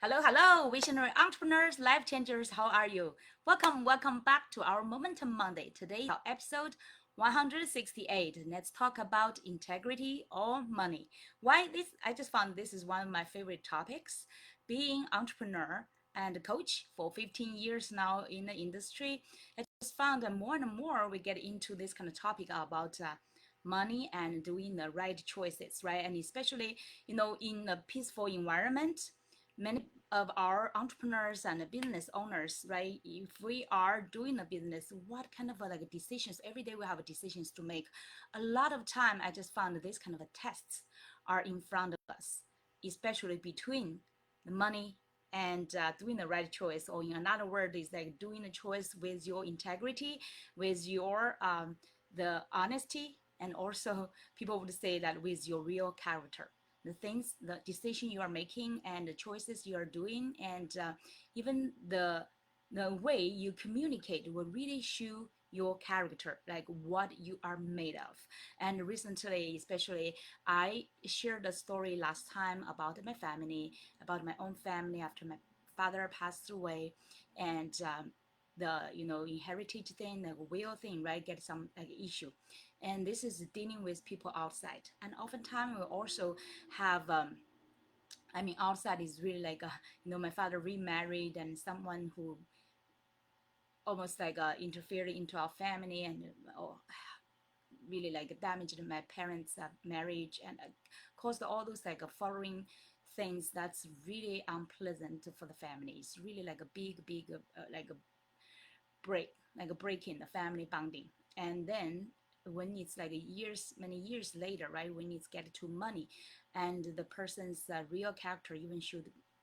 Hello, visionary entrepreneurs, life changers. How are you? Welcome back to our Momentum Monday. Today, our episode 168. Let's talk about integrity or money. Why this? I just found this is one of my favorite topics. Being entrepreneur and coach for 15 years now in the industry, I just found that more and more we get into this kind of topic about money and doing the right choices, right? And especially, in a peaceful environment, many of our entrepreneurs and business owners, right? If we are doing a business, what kind of like decisions? Every day we have decisions to make. A lot of time, I just found these kind of tests are in front of us, especially between the money and doing the right choice, or in another word, is like doing a choice with your integrity, with your the honesty, and also people would say that with your real character, the things, the decision you are making, and the choices you are doing, and even the way you communicate will really show your character, like what you are made of. And recently, especially, I shared a story last time about my family, about my own family after my father passed away, and the inherited thing, the will thing, right, get some like issue. And this is dealing with people outside, and oftentimes we also have I mean, outside is really like my father remarried, and someone who almost like interfered into our family, and really like damaged my parents' marriage, and caused all those like following things that's really unpleasant for the family. It's really like a big like a break, like a break in the family bonding. And then when it's like many years later, right, when it's get to money, and the person's real character even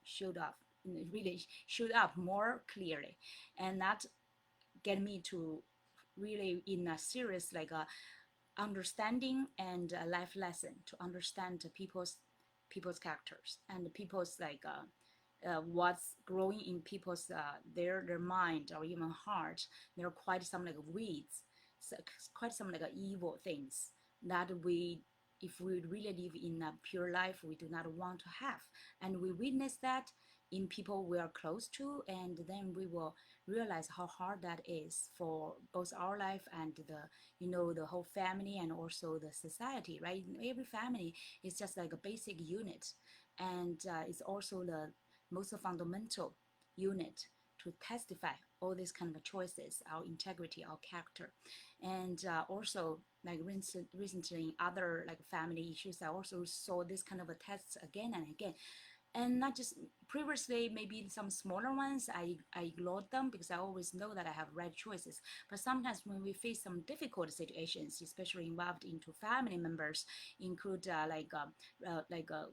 showed up, really showed up more clearly, and that get me to really in a serious like a understanding and a life lesson to understand people's characters and people's like what's growing in people's their mind or even heart. There are quite some like weeds, so quite some like evil things that we, if we really live in a pure life, we do not want to have. And we witness that in people we are close to, and then we will realize how hard that is for both our life and the whole family, and also the society, right? Every family is just like a basic unit, and it's also the most fundamental unit to testify all these kind of choices, our integrity, our character. And also like recently in other like family issues, I also saw this kind of a tests again and again. And not just previously, maybe some smaller ones, I ignored them because I always know that I have right choices. But sometimes when we face some difficult situations, especially involved into family members, include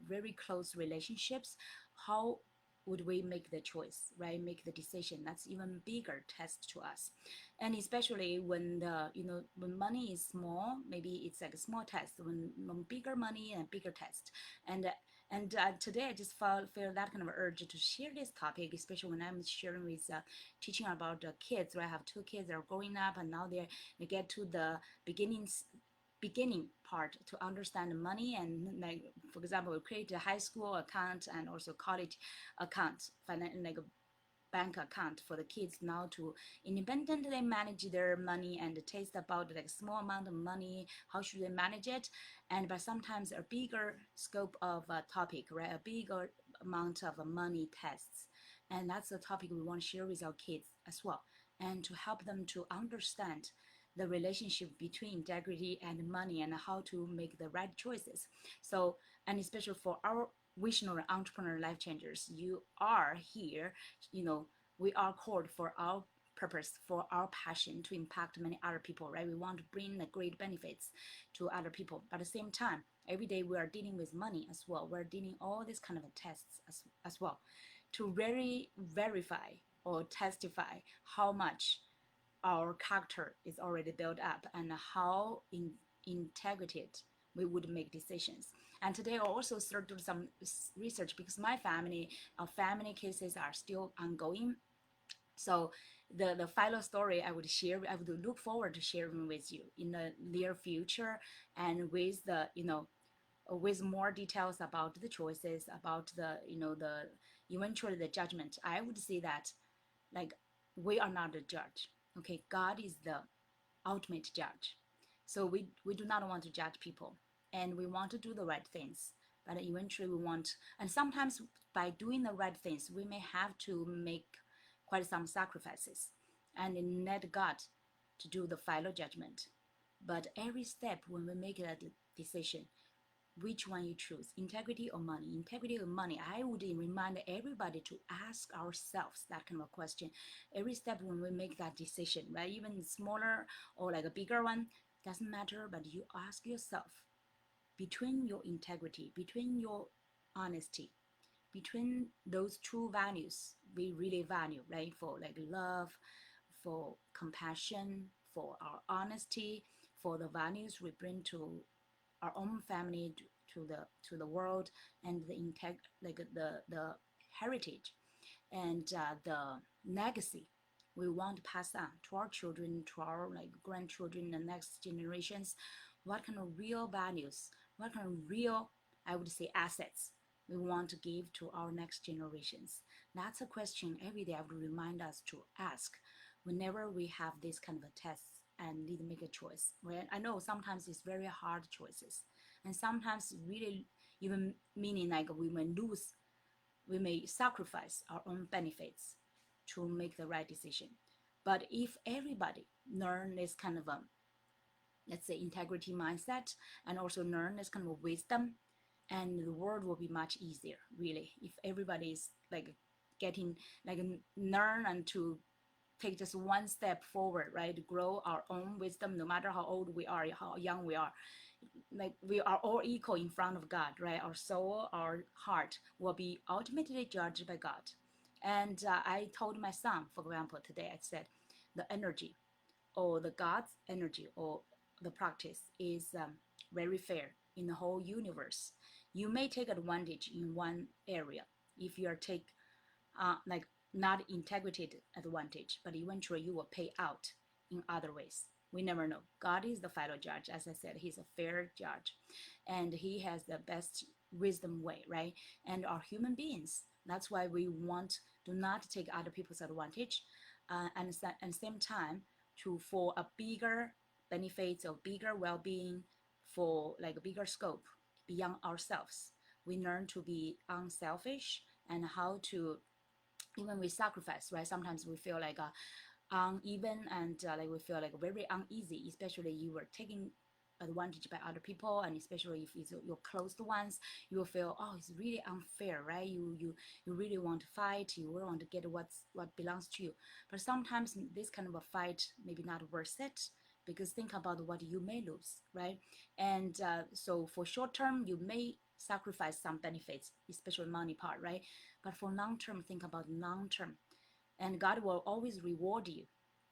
very close relationships, how would we make the choice, right? Make the decision. That's even bigger test to us. And especially when when money is small, maybe it's like a small test. When bigger money and bigger test. And today I just feel that kind of urge to share this topic, especially when I'm sharing with teaching about kids. Right? I have two kids that are growing up, and now they get to the beginning part to understand money. And like, for example, we create a high school account and also college account, like a bank account for the kids now to independently manage their money and taste about like small amount of money, how should they manage it. And but sometimes a bigger scope of a topic, right, a bigger amount of money tests. And that's the topic we want to share with our kids as well, and to help them to understand the relationship between integrity and money, and how to make the right choices. So, and especially for our visionary entrepreneur life changers, you are here, you know, we are called for our purpose, for our passion to impact many other people, right? We want to bring the great benefits to other people. But at the same time, every day we are dealing with money as well. We're dealing all these kind of tests as well to really verify or testify how much our character is already built up, and how integrated we would make decisions. And today I also start doing some research because our family cases are still ongoing. So the final story I would look forward to sharing with you in the near future, and with the with more details about the choices, about the the eventually the judgment, I would say that like we are not the judge. Okay, God is the ultimate judge. So we do not want to judge people, and we want to do the right things. But eventually we want, and sometimes by doing the right things, we may have to make quite some sacrifices and let God to do the final judgment. But every step when we make that decision, which one you choose, integrity or money? Integrity or money? I would remind everybody to ask ourselves that kind of question every step when we make that decision, right? Even smaller or like a bigger one, doesn't matter, but you ask yourself, between your integrity, between your honesty, between those two values we really value, right? For like love, for compassion, for our honesty, for the values we bring to our own family, to the world, and the like the heritage and the legacy we want to pass on to our children, to our like grandchildren, the next generations. What kind of real values, what kind of real, I would say, assets we want to give to our next generations? That's a question every day I would remind us to ask whenever we have this kind of a test and need to make a choice. Well, I know sometimes it's very hard choices, and sometimes really even meaning like we may sacrifice our own benefits to make the right decision. But if everybody learn this kind of a, let's say, integrity mindset, and also learn this kind of wisdom, and the world will be much easier, really, if everybody is like getting like learn and to take just one step forward, right? To grow our own wisdom, no matter how old we are, how young we are. Like we are all equal in front of God, right? Our soul, our heart will be ultimately judged by God. And I told my son, for example, today I said, the energy or the God's energy or the practice is very fair in the whole universe. You may take advantage in one area if you are take like not integrated advantage, but eventually you will pay out in other ways. We never know. God is the final judge. As I said, he's a fair judge, and he has the best wisdom way, right? And are human beings. That's why we want do not take other people's advantage, and at the same time to for a bigger benefits or bigger well-being, for like a bigger scope beyond ourselves. We learn to be unselfish and how to even we sacrifice, right? Sometimes we feel like uneven and like we feel like very uneasy, especially you were taking advantage by other people, and especially if it's your close ones, you will feel, oh, it's really unfair, right? You really want to fight, you really want to get what belongs to you. But sometimes this kind of a fight maybe not worth it, because think about what you may lose, right? And so for short term you may sacrifice some benefits, especially money part, right? But for long term, think about long term, and God will always reward you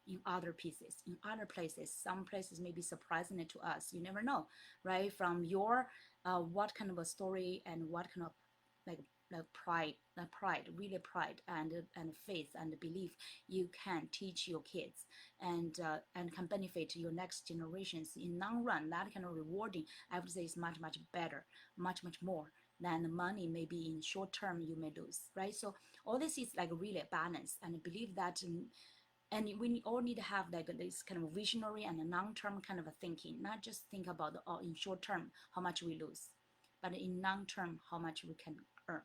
in other pieces, in other places. Some places may be surprising to us. You never know, right? From your what kind of a story and what kind of like pride, really pride and faith and belief you can teach your kids and can benefit your next generations in long run. That kind of rewarding, I would say, is much better, much more than the money maybe in short term you may lose, right? So all this is like really a balance, and I believe that and we all need to have like this kind of visionary and a long-term kind of a thinking, not just think about the, in short term how much we lose, but in long term how much we can earn,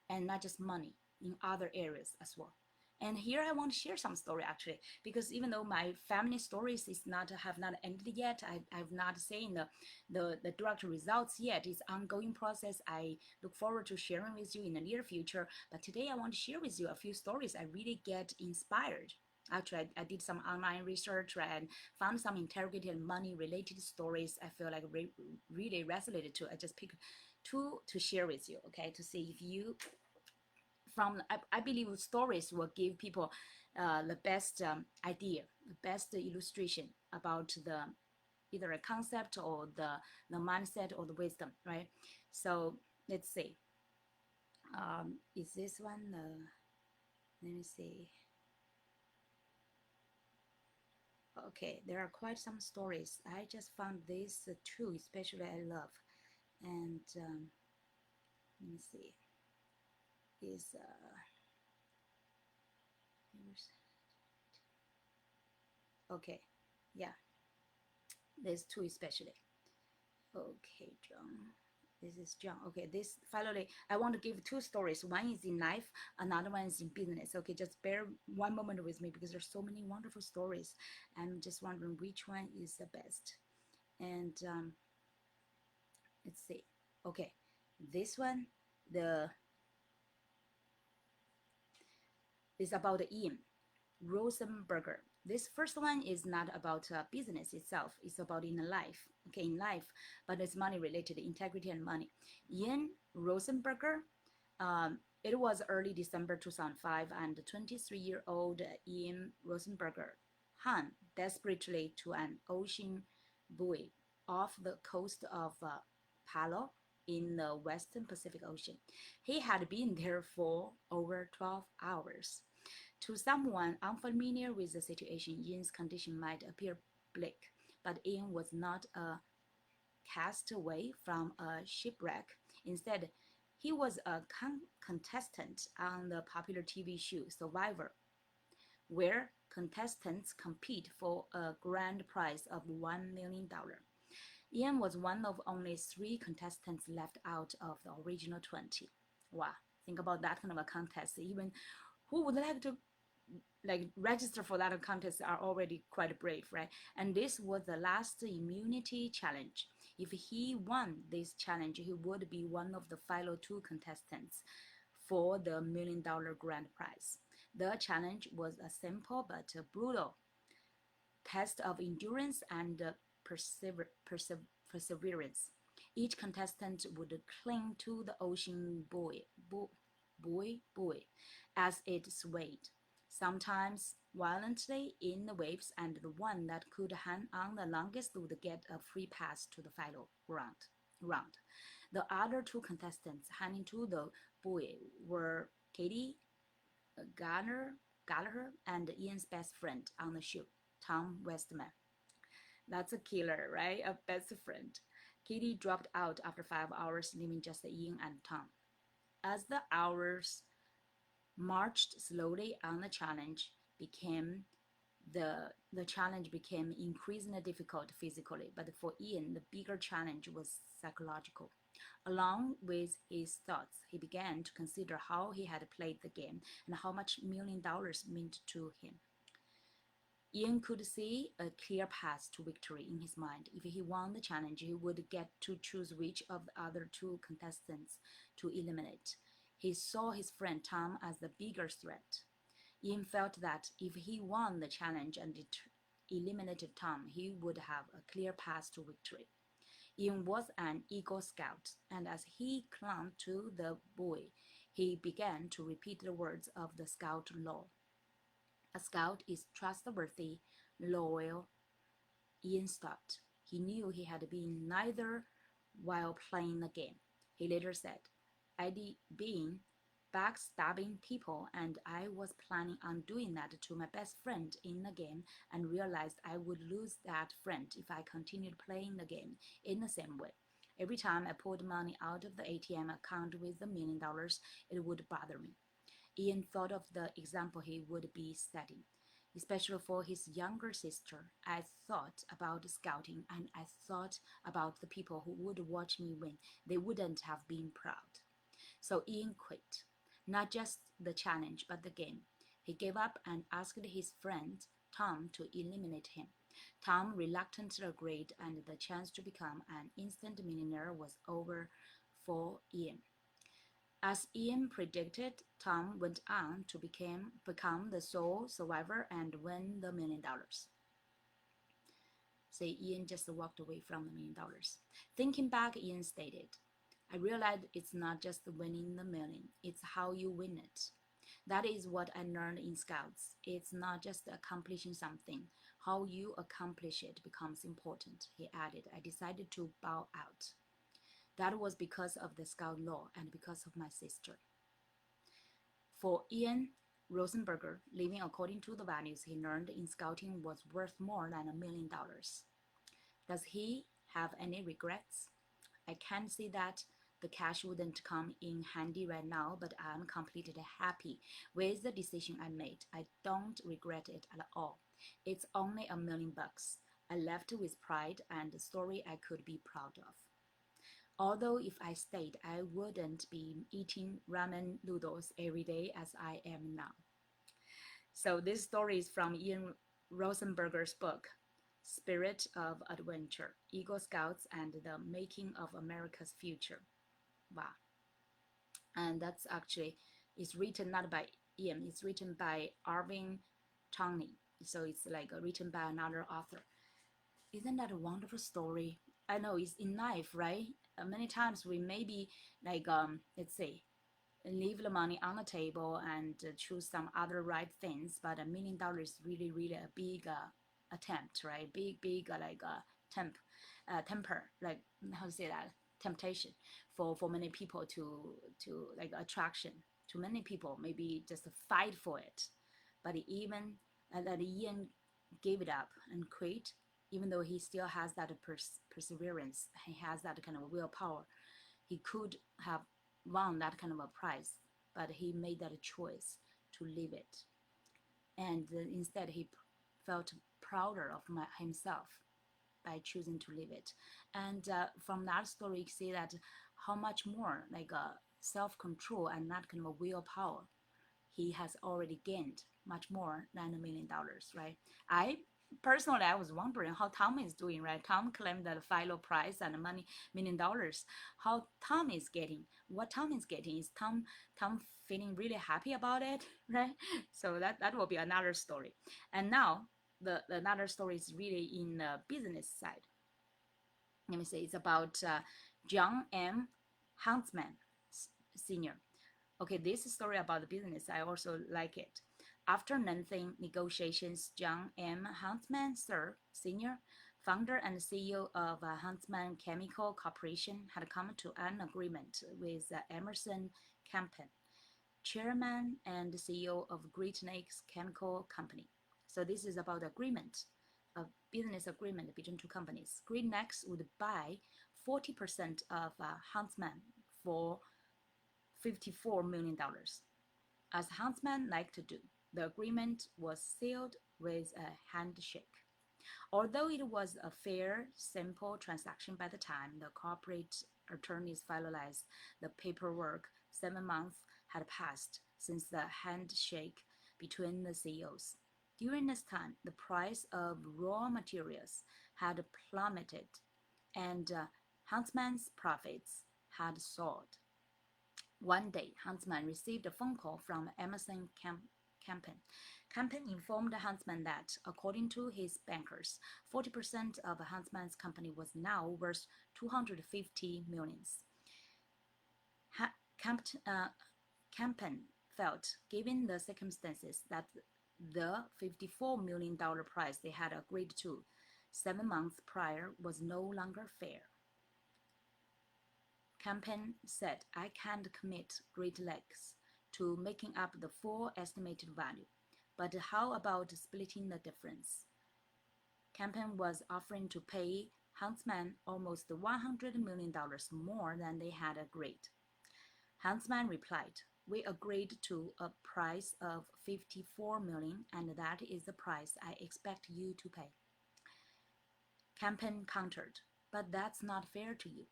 and not just money in other areas as well. And here I want to share some story actually, because even though my family stories is not have not ended yet, I've not seen the direct results yet. It's ongoing process. I look forward to sharing with you in the near future. But today I want to share with you a few stories I really get inspired. Actually, I did some online research, right, and found some interrogated money related stories I feel like really resonated to. I just picked two to share with you, okay, to see if you from I believe stories will give people the best idea, the best illustration about the either a concept or the mindset or the wisdom, right? So let's see. Is this one? Let me see. Okay, there are quite some stories. I just found these two, especially I love. And let me see. Is okay, yeah, there's two especially. Okay, John. This is John. Okay, this finally, I want to give two stories. One is in life, another one is in business. Okay, just bear one moment with me because there's so many wonderful stories. I'm just wondering which one is the best. And let's see. Okay, this one, the is about Ian Rosenberger. This first one is not about business itself. It's about in life. Okay, in life, but it's money related, integrity and money. Ian Rosenberger. It was early December 2005, and 23-year-old Ian Rosenberger hung desperately to an ocean buoy off the coast of Palau in the Western Pacific Ocean. He had been there for over 12 hours. To someone unfamiliar with the situation, Ian's condition might appear bleak, but Ian was not a castaway from a shipwreck. Instead, he was a contestant on the popular TV show Survivor, where contestants compete for a grand prize of $1 million. Ian was one of only 3 contestants left out of the original 20. Wow, think about that kind of a contest. Even who would like to register for that contest are already quite brave, right? And this was the last immunity challenge. If he won this challenge, he would be one of the final 2 contestants for the $1 million grand prize. The challenge was a simple but brutal test of endurance and perseverance. Each contestant would cling to the ocean buoy as it swayed, sometimes violently in the waves, and the one that could hang on the longest would get a free pass to the final round. The other 2 contestants hanging to the buoy were Katie Gallagher and Ian's best friend on the ship, Tom Westman. That's a killer, right? A best friend. Katie dropped out after 5 hours, leaving just Ian and Tom. As the hours marched slowly on, the challenge became increasingly difficult physically, but for Ian, the bigger challenge was psychological. Along with his thoughts, he began to consider how he had played the game and how much $1 million meant to him. Ian could see a clear path to victory in his mind. If he won the challenge, he would get to choose which of the other 2 contestants to eliminate. He saw his friend Tom as the bigger threat. Ian felt that if he won the challenge and eliminated Tom, he would have a clear path to victory. Ian was an Eagle Scout, and as he clung to the buoy, he began to repeat the words of the Scout law. A scout is trustworthy, loyal. Ian stopped. He knew he had been neither while playing the game. He later said, I'd been backstabbing people, and I was planning on doing that to my best friend in the game, and realized I would lose that friend if I continued playing the game in the same way. Every time I pulled money out of the ATM account with the $1 million, it would bother me. Ian thought of the example he would be setting, especially for his younger sister. I thought about scouting, and I thought about the people who would watch me win. They wouldn't have been proud. So Ian quit, not just the challenge, but the game. He gave up and asked his friend Tom to eliminate him. Tom reluctantly agreed, and the chance to become an instant millionaire was over for Ian. As Ian predicted, Tom went on to become the sole survivor and win the $1 million. Say Ian just walked away from the $1 million. Thinking back, Ian stated, I realized it's not just winning the million, it's how you win it. That is what I learned in Scouts. It's not just accomplishing something, how you accomplish it becomes important, he added. I decided to bow out. That was because of the Scout law and because of my sister. For Ian Rosenberger, living according to the values he learned in Scouting was worth more than $1 million. Does he have any regrets? I can see that the cash wouldn't come in handy right now, but I'm completely happy with the decision I made. I don't regret it at all. It's only $1 million. I left with pride and a story I could be proud of. Although if I stayed, I wouldn't be eating ramen noodles every day as I am now. So this story is from Ian Rosenberger's book, Spirit of Adventure, Eagle Scouts and the Making of America's Future. Wow. And that's actually, it's written not by Ian, it's written by Arvin Townley. So it's like written by another author. Isn't that a wonderful story? I know it's in life, right? Many times we maybe like, let's say, leave the money on the table and choose some other right things, but $1 million is really, really a big attempt, right? Big like temper, like how to say that, temptation for many people to like attraction to many people, maybe just fight for it. But even that Ian gave it up and quit, even though he still has that perseverance, he has that kind of willpower. He could have won that kind of a prize, but he made that choice to leave it. And instead, he felt prouder of himself by choosing to leave it. And from that story, you see that how much more like self-control and that kind of willpower he has already gained, much more than $1 million, right? I was wondering how Tom is doing, right? Tom claimed that Philo prize and money $1 million. How Tom is getting, what Tom is getting, is Tom feeling really happy about it, right? So that will be another story. And now the another story is really in the business side. Let me say it's about Zheng M. Huntsman Senior. Okay, this story about the business, I also like it. After lengthy negotiations, Zheng M. Huntsman, Sr., Senior, founder and CEO of Huntsman Chemical Corporation, had come to an agreement with Emerson Campen, chairman and CEO of Great Lakes Chemical Company. So this is about agreement, a business agreement between two companies. Great Lakes would buy 40% of Huntsman for $54 million. As Huntsman liked to do, the agreement was sealed with a handshake. Although it was a fair, simple transaction by the time the corporate attorneys finalized the paperwork, 7 months had passed since the handshake between the CEOs. During this time, the price of raw materials had plummeted, and Huntsman's profits had soared. One day, Huntsman received a phone call from Emerson Campen. Campen informed Huntsman that, according to his bankers, 40% of Huntsman's company was now worth $250 million. Campen felt, given the circumstances, that the $54 million price they had agreed to 7 months prior was no longer fair. Campen said, I can't commit Great Lakes to making up the full estimated value, but how about splitting the difference? Campen was offering to pay Huntsman almost $100 million more than they had agreed. Huntsman replied, we agreed to a price of $54 million, and that is the price I expect you to pay. Campen countered, but that's not fair to you.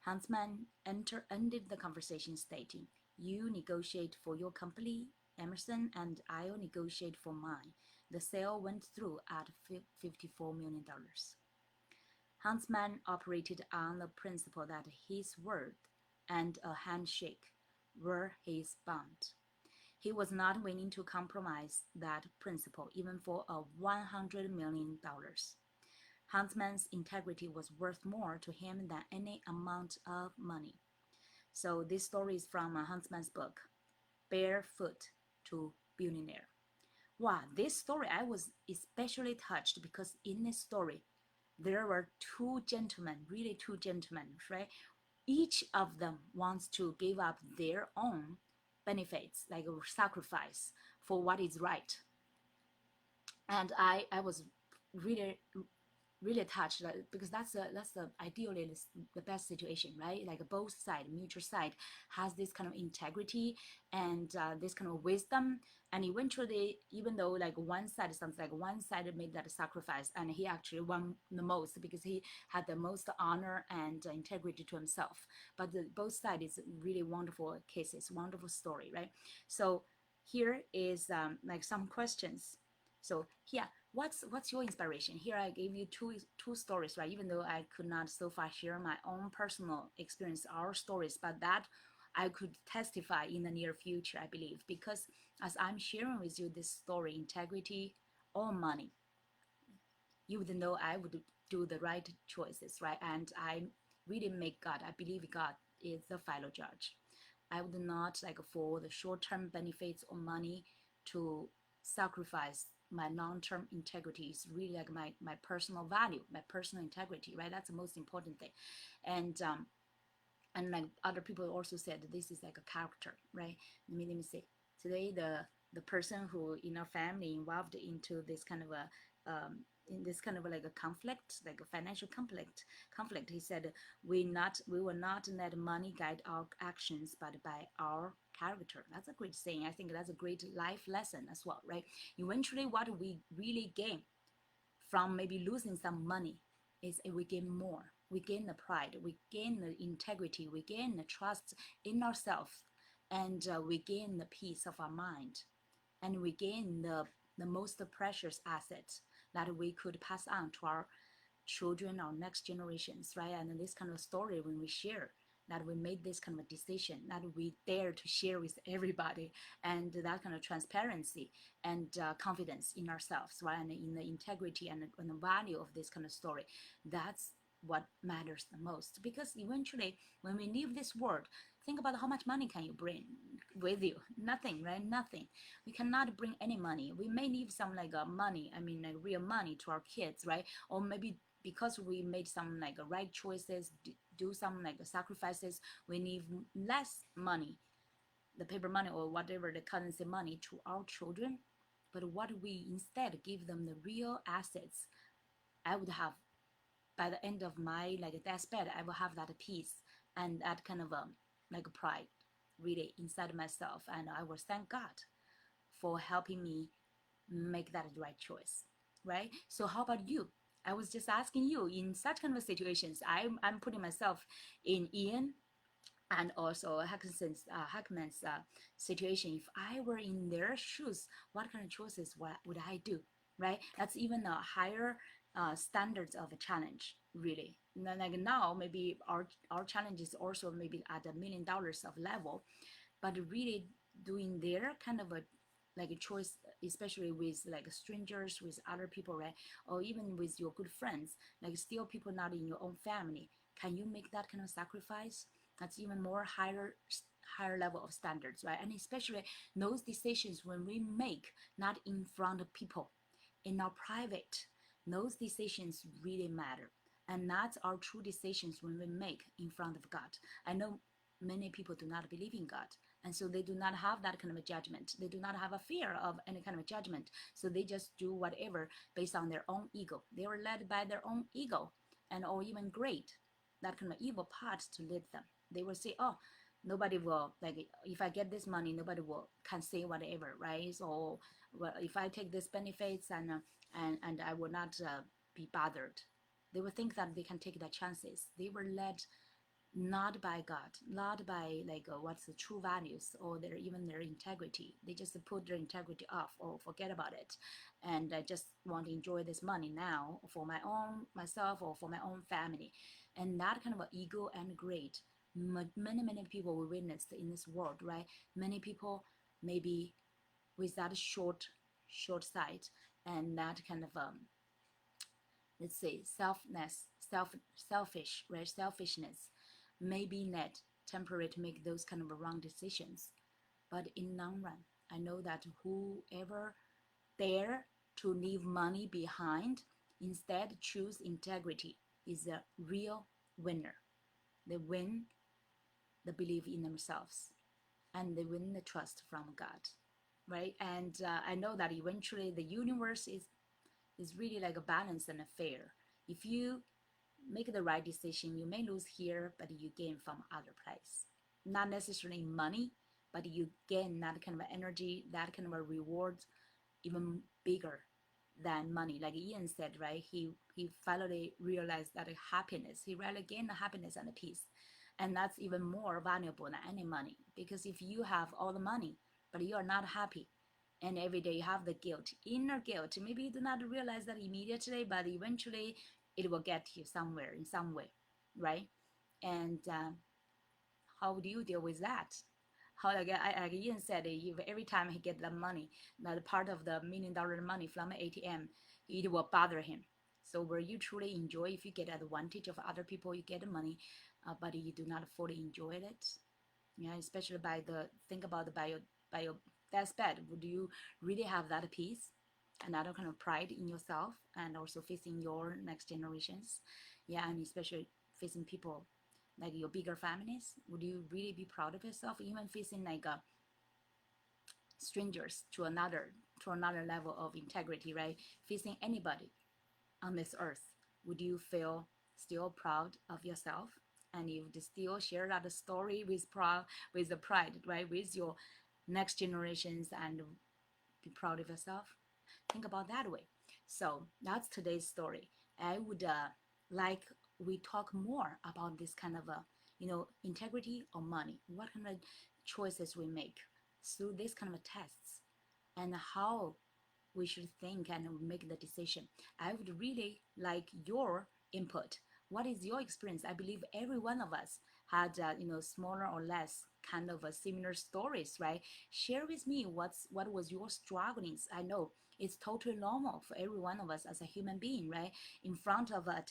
Huntsman ended the conversation stating, you negotiate for your company, Emerson, and I'll negotiate for mine. The sale went through at $54 million. Huntsman operated on the principle that his word and a handshake were his bond. He was not willing to compromise that principle even for a $100 million. Huntsman's integrity was worth more to him than any amount of money. So this story is from Huntsman's book, Barefoot to Billionaire. Wow, this story I was especially touched because in this story, there were two gentlemen, really two gentlemen, right? Each of them wants to give up their own benefits, like a sacrifice for what is right. And I was really really touched because that's the ideally the best situation, right? Like both side, mutual side has this kind of integrity and this kind of wisdom, and eventually, even though like one side sounds like one side made that sacrifice, and he actually won the most because he had the most honor and integrity to himself. But both sides is really wonderful cases, wonderful story, right? So here is like some questions. So yeah, what's your inspiration? Here I gave you two stories, right? Even though I could not so far share my own personal experience, our stories, but that I could testify in the near future, I believe, because as I'm sharing with you this story, integrity or money, you would know I would do the right choices, right? And I really make God, I believe God is the final judge. I would not like for the short-term benefits or money to sacrifice my long-term integrity. Is really like my personal value, my personal integrity, right? That's the most important thing. And and like other people also said this is like a character, right? Let me say today the person who in our family involved into this kind of a in this kind of like a conflict, like a financial conflict, he said we will not let money guide our actions but by our character. That's a great saying. I think that's a great life lesson as well, right? Eventually what we really gain from maybe losing some money is we gain more. We gain the pride, we gain the integrity, we gain the trust in ourselves, and we gain the peace of our mind, and we gain the most precious assets that we could pass on to our children, our next generations, right? And this kind of story when we share that we made this kind of a decision that we dare to share with everybody, and that kind of transparency and confidence in ourselves, right? And in the integrity and the value of this kind of story, that's what matters the most. Because eventually when we leave this world, think about how much money can you bring with you? Nothing, right? Nothing. We cannot bring any money. We may leave some like money, I mean like real money to our kids, right? Or maybe because we made some like right choices, do some like sacrifices, we leave less money, the paper money or whatever the currency money to our children. But what we instead give them the real assets, I would have by the end of my like deathbed, I will have that peace and that kind of like pride really inside myself, and I will thank God for helping me make that right choice, right? So how about you? I was just asking you in such kind of situations. I'm putting myself in Ian and also Hackman's situation. If I were in their shoes, what kind of choices would I do, right? That's even a higher standards of a challenge, really. And then, like now, maybe our challenge is also maybe at $1 million of level, but really doing their kind of a like a choice, especially with like strangers, with other people, right? Or even with your good friends, like still people not in your own family. Can you make that kind of sacrifice? That's even more higher level of standards, right? And especially those decisions when we make not in front of people, in our private, those decisions really matter. And that's our true decisions when we make in front of God. I know many people do not believe in God, and so they do not have that kind of a judgment. They do not have a fear of any kind of judgment. So they just do whatever based on their own ego. They were led by their own ego and or even great, that kind of evil part to lead them. They will say, oh, nobody will like if I get this money, nobody will can say whatever, right? So well, if I take these benefits and I will not be bothered. They will think that they can take their chances. They were led not by God, not by like what's the true values or their even their integrity. They just put their integrity off or forget about it, and I just want to enjoy this money now for my own myself or for my own family, and that kind of ego and greed. Many people we witnessed in this world, right? Many people maybe with that short sight and that kind of let's say selfish, right? Selfishness may be net temporary to make those kind of wrong decisions. But in long run, I know that whoever dare to leave money behind, instead choose integrity, is a real winner. They win the belief in themselves and they win the trust from God, right? And I know that eventually the universe is really like a balance and a fair. If you make the right decision, you may lose here, but you gain from other place. Not necessarily money, but you gain that kind of energy, that kind of a reward, even bigger than money. Like Ian said, right? He finally realized that happiness, he really gained the happiness and the peace. And that's even more valuable than any money. Because if you have all the money, but you are not happy, and every day you have the guilt, inner guilt, maybe you do not realize that immediately, but eventually it will get you somewhere in some way, right? And how do you deal with that? How like Ian said, if every time he get the money, that part of the $1 million money from the ATM, it will bother him. So will you truly enjoy if you get advantage of other people, you get the money, but you do not fully enjoy it? Yeah, especially by the think about the bio deathbed. Would you really have that peace, another kind of pride in yourself, and also facing your next generations? Yeah, and especially facing people like your bigger families. Would you really be proud of yourself, even facing like strangers to another level of integrity, right? Facing anybody on this earth, would you feel still proud of yourself? And you would still share that story with proud, with the pride, right, with your next generations, and be proud of yourself? Think about that way. So that's today's story. I would like we talk more about this kind of integrity or money. What kind of choices we make through this kind of tests, and how we should think and make the decision. I would really like your input. What is your experience? I believe every one of us had, smaller or less kind of a similar stories, right? Share with me what was your strugglings. I know it's totally normal for every one of us as a human being, right? In front of a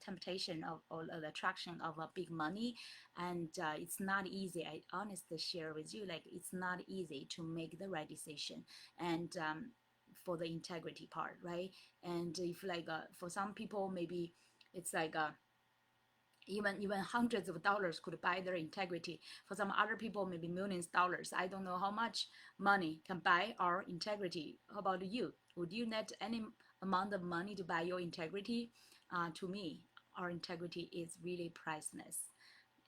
temptation of or an attraction of a big money, and it's not easy. I honestly share with you, like it's not easy to make the right decision, and for the integrity part, right? And if like for some people maybe it's like even hundreds of dollars could buy their integrity. For some other people, maybe millions of dollars. I don't know how much money can buy our integrity. How about you? Would you net any amount of money to buy your integrity? To me, our integrity is really priceless.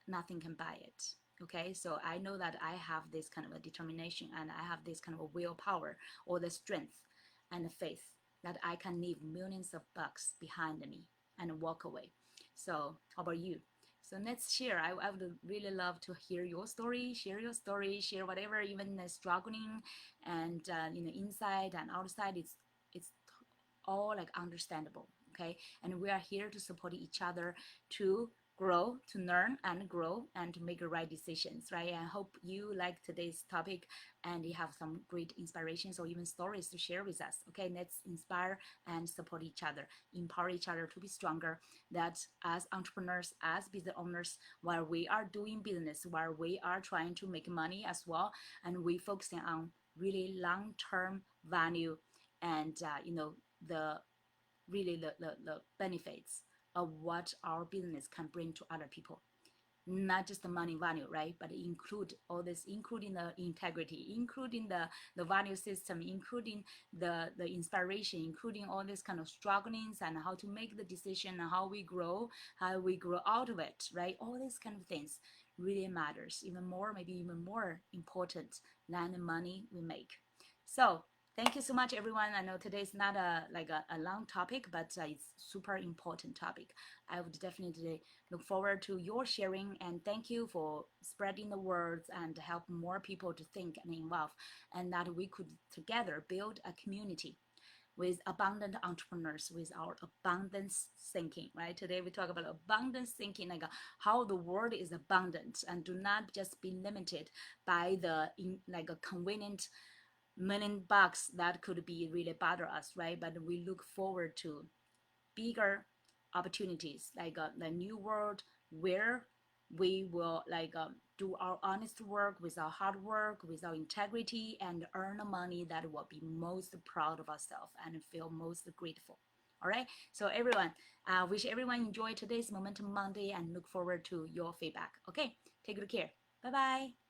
Nothing can buy it. Okay, so I know that I have this kind of a determination, and I have this kind of a willpower or the strength and the faith that I can leave millions of bucks behind me and walk away. So how about you? So let's share. I would really love to hear your story. Share your story. Share whatever, even struggling, and inside and outside. It's all like understandable. Okay, and we are here to support each other to grow, to learn and grow, and to make the right decisions, right? I hope you like today's topic and you have some great inspirations or even stories to share with us. Okay, let's inspire and support each other, empower each other to be stronger. That as entrepreneurs, as business owners, while we are doing business, while we are trying to make money as well, and we focusing on really long-term value, and the really the benefits of what our business can bring to other people, not just the money value, right? But include all this, including the integrity, including the value system, including the inspiration, including all this kind of strugglings and how to make the decision and how we grow out of it, right? All these kind of things really matters even more, maybe even more important than the money we make. So thank you so much, everyone. I know today is not a long topic, but it's super important topic. I would definitely look forward to your sharing, and thank you for spreading the words and help more people to think and involve, and that we could together build a community with abundant entrepreneurs with our abundance thinking, right? Today we talk about abundance thinking, like how the world is abundant, and do not just be limited by like a convenient $1 million that could be really bother us, right? But we look forward to bigger opportunities, like the new world where we will do our honest work with our hard work, with our integrity, and earn the money that will be most proud of ourselves and feel most grateful. All right. So everyone, wish everyone enjoy today's Momentum Monday and look forward to your feedback. Okay. Take good care. Bye bye.